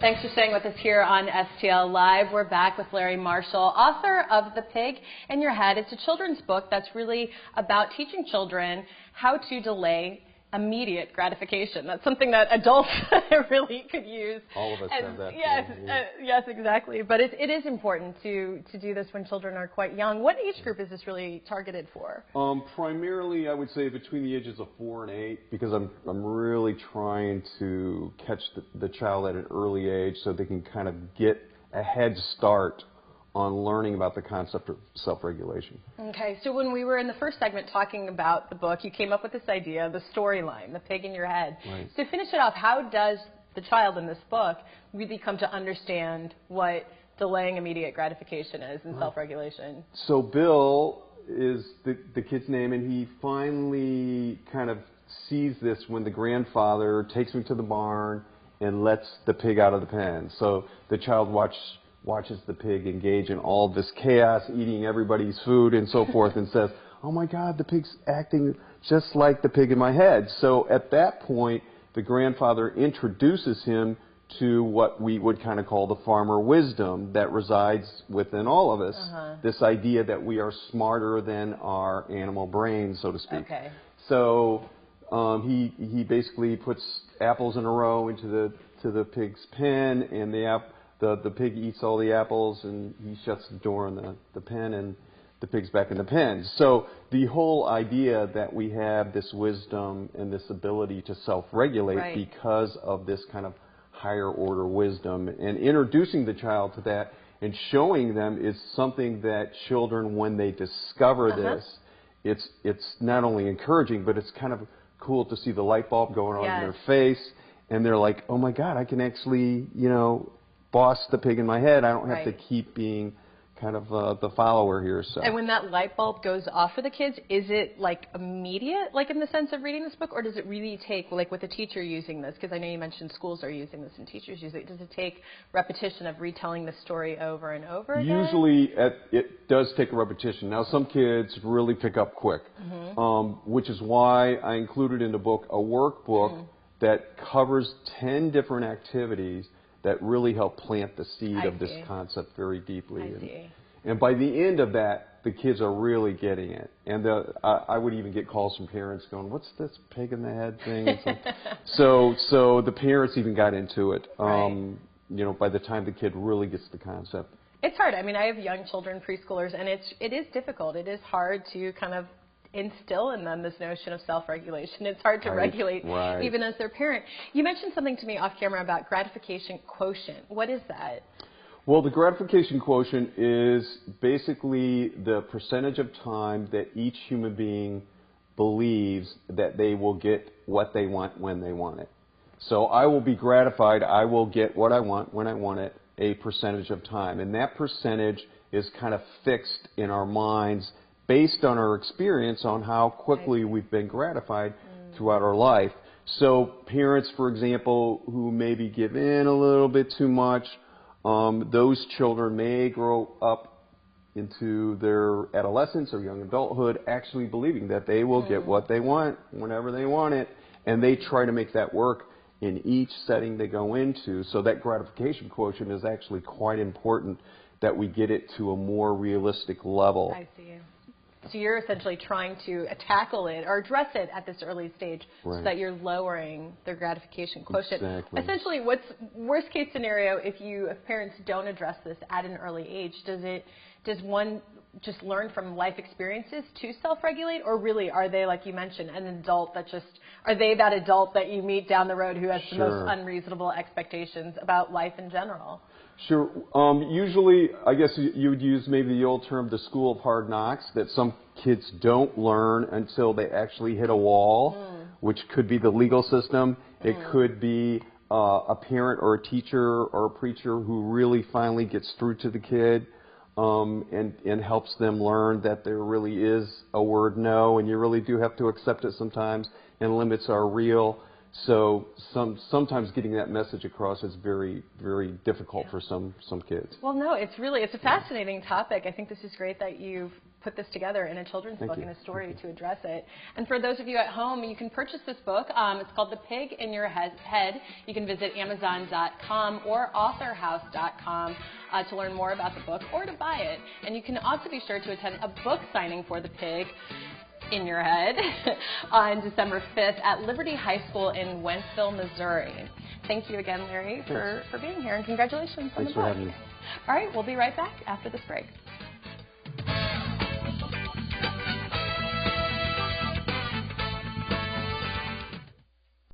Thanks for staying with us here on STL Live. We're back with Larry Marshall, author of The Pig in Your Head. It's a children's book that's really about teaching children how to delay immediate gratification. That's something that adults really could use. All of us have that. Yes, yes, exactly. But it is important to do this when children are quite young. What age group is this really targeted for? Primarily, I would say between the ages of 4 and 8, because I'm really trying to catch the child at an early age so they can kind of get a head start on learning about the concept of self-regulation. Okay, so when we were in the first segment talking about the book, you came up with this idea, the storyline, the pig in your head. Right. So finish it off, how does the child in this book really come to understand what delaying immediate gratification is and self-regulation? So Bill is the kid's name, and he finally kind of sees this when the grandfather takes him to the barn and lets the pig out of the pen. So the child watches the pig engage in all this chaos, eating everybody's food and so forth, and says, oh my God, the pig's acting just like the pig in my head. So at that point, the grandfather introduces him to what we would kind of call the farmer wisdom that resides within all of us, this idea that we are smarter than our animal brain, so to speak. Okay. So he basically puts apples in a row into the pig's pen, and the pig eats all the apples, and he shuts the door on the pen, and the pig's back in the pen. So the whole idea that we have this wisdom and this ability to self-regulate because of this kind of higher order wisdom, and introducing the child to that and showing them is something that children, when they discover this, it's not only encouraging, but it's kind of cool to see the light bulb going on in their face, and they're like, oh my God, I can actually, boss the pig in my head. I don't have to keep being kind of the follower here. So. And when that light bulb goes off for the kids, is it like immediate, like in the sense of reading this book, or does it really take, like with a teacher using this, because I know you mentioned schools are using this and teachers use it, does it take repetition of retelling the story over and over again? Usually it does take a repetition. Now some kids really pick up quick, which is why I included in the book a workbook that covers 10 different activities that really help plant the seed of this concept very deeply. And by the end of that, the kids are really getting it. And I would even get calls from parents going, what's this pig in the head thing? So the parents even got into it, by the time the kid really gets the concept. It's hard. I mean, I have young children, preschoolers, and it is difficult. It is hard to kind of instill in them this notion of self-regulation. It's hard to regulate even as their parent. You mentioned something to me off camera about gratification quotient. What is that? Well, the gratification quotient is basically the percentage of time that each human being believes that they will get what they want when they want it. So I will be gratified, I will get what I want when I want it, a percentage of time. And that percentage is kind of fixed in our minds based on our experience on how quickly we've been gratified throughout our life. So parents, for example, who maybe give in a little bit too much, those children may grow up into their adolescence or young adulthood actually believing that they will get what they want whenever they want it, and they try to make that work in each setting they go into. So that gratification quotient is actually quite important, that we get it to a more realistic level. I see. So you're essentially trying to tackle it or address it at this early stage so that you're lowering their gratification quotient. Exactly. Essentially, what's worst case scenario if parents don't address this at an early age? Does one just learn from life experiences to self-regulate, or really are they, like you mentioned, an adult are they that adult that you meet down the road who has the most unreasonable expectations about life in general? Sure. Usually, I guess you would use maybe the old term, the school of hard knocks, that some kids don't learn until they actually hit a wall, which could be the legal system. It could be a parent or a teacher or a preacher who really finally gets through to the kid and helps them learn that there really is a word no, and you really do have to accept it sometimes, and limits are real. So sometimes getting that message across is very, very difficult for some kids. Well, no, it's a fascinating topic. I think this is great that you've put this together in a children's Thank book you. and a story to address it. And for those of you at home, you can purchase this book. It's called The Pig in Your Head. You can visit Amazon.com or AuthorHouse.com to learn more about the book or to buy it. And you can also be sure to attend a book signing for The Pig in Your Head on December 5th at Liberty High School in Wentzville, Missouri. Thank you again, Larry, for being here, and congratulations on the book. Thanks for having me. All right, we'll be right back after this break.